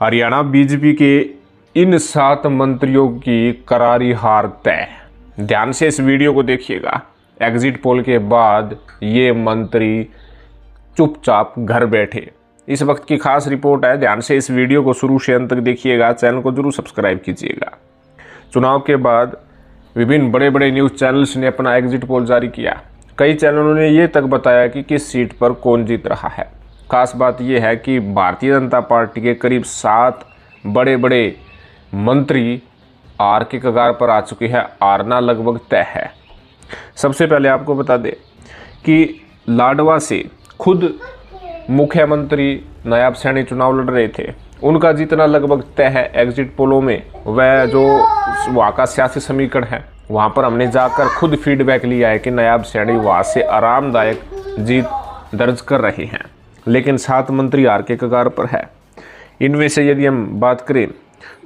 Haryana BJP के इन 7 मंत्रियों की करारी हार तय। ध्यान से इस वीडियो को देखिएगा। एग्जिट पोल के बाद ये मंत्री चुपचाप घर बैठे। इस वक्त की खास रिपोर्ट है। ध्यान से इस वीडियो को शुरू से अंत तक देखिएगा। चैनल को जरूर सब्सक्राइब कीजिएगा। चुनाव के बाद विभिन्न बड़े बड़े न्यूज़ चैनल्स ने अपना एग्जिट पोल जारी किया। कई चैनलों ने ये तक बताया कि किस सीट पर कौन जीत रहा है। खास बात यह है कि भारतीय जनता पार्टी के करीब 7 बड़े बड़े मंत्री हार के कगार पर आ चुके हैं। हारना लगभग तय है। सबसे पहले आपको बता दें कि लाडवा से खुद मुख्यमंत्री नायब सैनी चुनाव लड़ रहे थे। उनका जीतना लगभग तय है एग्जिट पोलों में। वह जो वहाँ का सियासी समीकरण है, वहाँ पर हमने जाकर खुद फीडबैक लिया है कि नायब सैनी वहाँ से आरामदायक जीत दर्ज कर रहे हैं। लेकिन 7 मंत्री हार के कगार पर है। इनमें से यदि हम बात करें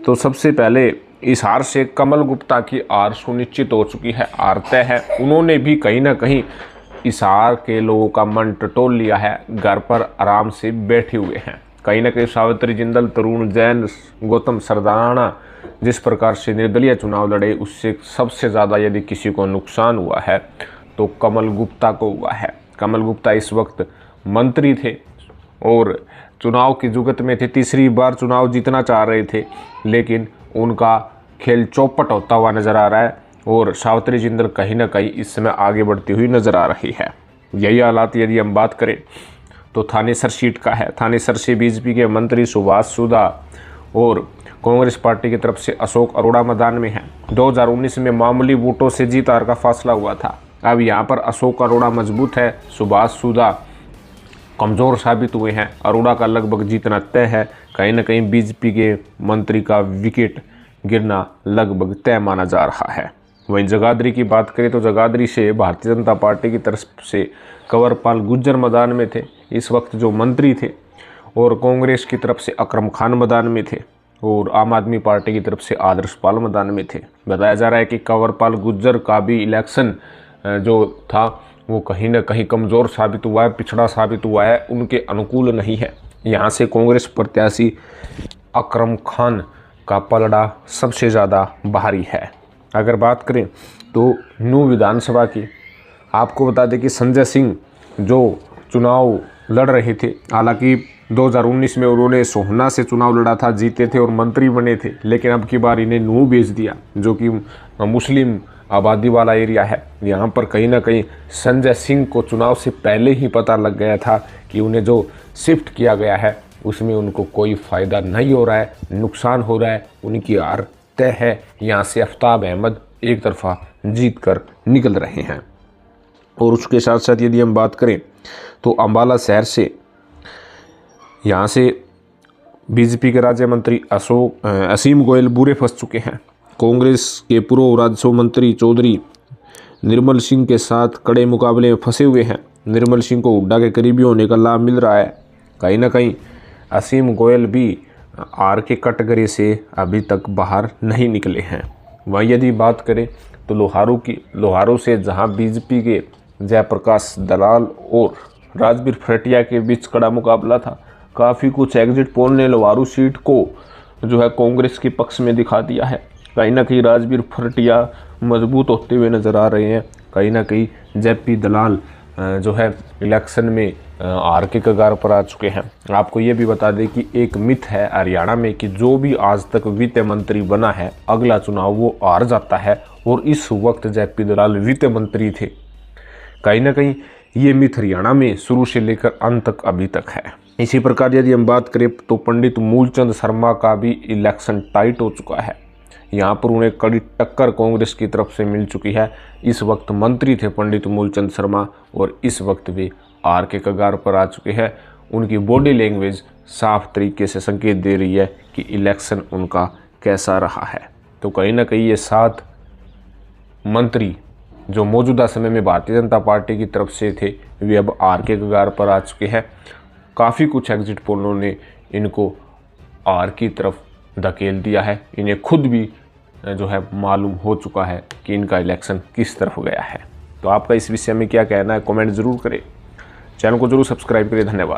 तो सबसे पहले इस हार से कमल गुप्ता की हार सुनिश्चित हो चुकी है। हार तय है। उन्होंने भी कहीं ना कहीं इस हार के लोगों का मन टटोल लिया है। घर पर आराम से बैठे हुए हैं। कहीं ना कहीं सावित्री जिंदल, तरुण जैन, गौतम सरदाना जिस प्रकार से निर्दलीय चुनाव लड़े, उससे सबसे ज़्यादा यदि किसी को नुकसान हुआ है तो कमल गुप्ता को हुआ है। कमल गुप्ता इस वक्त मंत्री थे और चुनाव की जुगत में थे। तीसरी बार चुनाव जीतना चाह रहे थे, लेकिन उनका खेल चौपट होता हुआ नजर आ रहा है और सावित्री जिंदल कहीं ना कहीं इस समय आगे बढ़ती हुई नजर आ रही है। यही हालात यदि हम बात करें तो थानेसर सीट का है। थानेसर से बीजेपी के मंत्री सुभाष सुधा और कांग्रेस पार्टी की तरफ से अशोक अरोड़ा मैदान में हैं। 2019 में मामूली वोटों से जीत हार का फैसला हुआ था। अब यहाँ पर अशोक अरोड़ा मजबूत है, सुभाष सुधा कमज़ोर साबित हुए हैं। अरोड़ा का लगभग जीतना तय है। कहीं ना कहीं बीजेपी के मंत्री का विकेट गिरना लगभग तय माना जा रहा है। वहीं जगाधरी की बात करें तो जगाधरी से भारतीय जनता पार्टी की तरफ से कंवरपाल गुर्जर मैदान में थे इस वक्त जो मंत्री थे, और कांग्रेस की तरफ से अकरम खान मैदान में थे और आम आदमी पार्टी की तरफ से आदर्श पाल मैदान में थे। बताया जा रहा है कि कंवरपाल गुर्जर का भी इलेक्शन जो था वो कहीं ना कहीं कमज़ोर साबित हुआ है, पिछड़ा साबित हुआ है, उनके अनुकूल नहीं है। यहाँ से कांग्रेस प्रत्याशी अकरम खान का पलड़ा सबसे ज़्यादा भारी है। अगर बात करें तो नूंह विधानसभा की, आपको बता दें कि संजय सिंह जो चुनाव लड़ रहे थे, हालांकि 2019 में उन्होंने सोहना से चुनाव लड़ा था, जीते थे और मंत्री बने थे, लेकिन अब की बार इन्हें नूंह भेज दिया जो कि मुस्लिम आबादी वाला एरिया है। यहाँ पर कहीं ना कहीं संजय सिंह को चुनाव से पहले ही पता लग गया था कि उन्हें जो शिफ्ट किया गया है उसमें उनको कोई फ़ायदा नहीं हो रहा है, नुकसान हो रहा है। उनकी हार तय है। यहाँ से आफ्ताब अहमद एक तरफा जीत कर निकल रहे हैं। और उसके साथ साथ यदि हम बात करें तो अम्बाला शहर से यहाँ से बीजेपी के राज्य मंत्री असीम गोयल बुरे फंस चुके हैं। कांग्रेस के पूर्व राजस्व मंत्री चौधरी निर्मल सिंह के साथ कड़े मुकाबले में फंसे हुए हैं। निर्मल सिंह को हुड्डा के करीबी होने का लाभ मिल रहा है। कहीं ना कहीं असीम गोयल भी आर के कैटेगरी से अभी तक बाहर नहीं निकले हैं। वहीं यदि बात करें तो लोहारू से जहां बीजेपी के जयप्रकाश दलाल और राजबीर फरटिया के बीच कड़ा मुकाबला था, काफ़ी कुछ एग्जिट पोल ने लोहारू सीट को जो है कांग्रेस के पक्ष में दिखा दिया है। कहीं ना कहीं राजबीर फरटिया मजबूत होते हुए नज़र आ रहे हैं। कहीं ना कहीं जेपी दलाल जो है इलेक्शन में हार के कगार पर आ चुके हैं। आपको ये भी बता दें कि एक मिथ है हरियाणा में कि जो भी आज तक वित्त मंत्री बना है, अगला चुनाव वो हार जाता है, और इस वक्त जेपी दलाल वित्त मंत्री थे। कहीं ना कहीं ये मिथ हरियाणा में शुरू से लेकर अंत तक अभी तक है। इसी प्रकार यदि हम बात करें तो पंडित मूलचंद शर्मा का भी इलेक्शन टाइट हो चुका है। यहाँ पर उन्हें कड़ी टक्कर कांग्रेस की तरफ से मिल चुकी है। इस वक्त मंत्री थे पंडित मूलचंद शर्मा और इस वक्त वे हार के कगार पर आ चुके हैं। उनकी बॉडी लैंग्वेज साफ तरीके से संकेत दे रही है कि इलेक्शन उनका कैसा रहा है। तो कहीं ना कहीं ये 7 मंत्री जो मौजूदा समय में भारतीय जनता पार्टी की तरफ से थे, वे अब हार के कगार पर आ चुके हैं। काफ़ी कुछ एग्जिट पोलों ने इनको हार की तरफ धकेल दिया है। इन्हें खुद भी जो है मालूम हो चुका है कि इनका इलेक्शन किस तरफ गया है। तो आपका इस विषय में क्या कहना है, कमेंट ज़रूर करें। चैनल को जरूर सब्सक्राइब करें। धन्यवाद।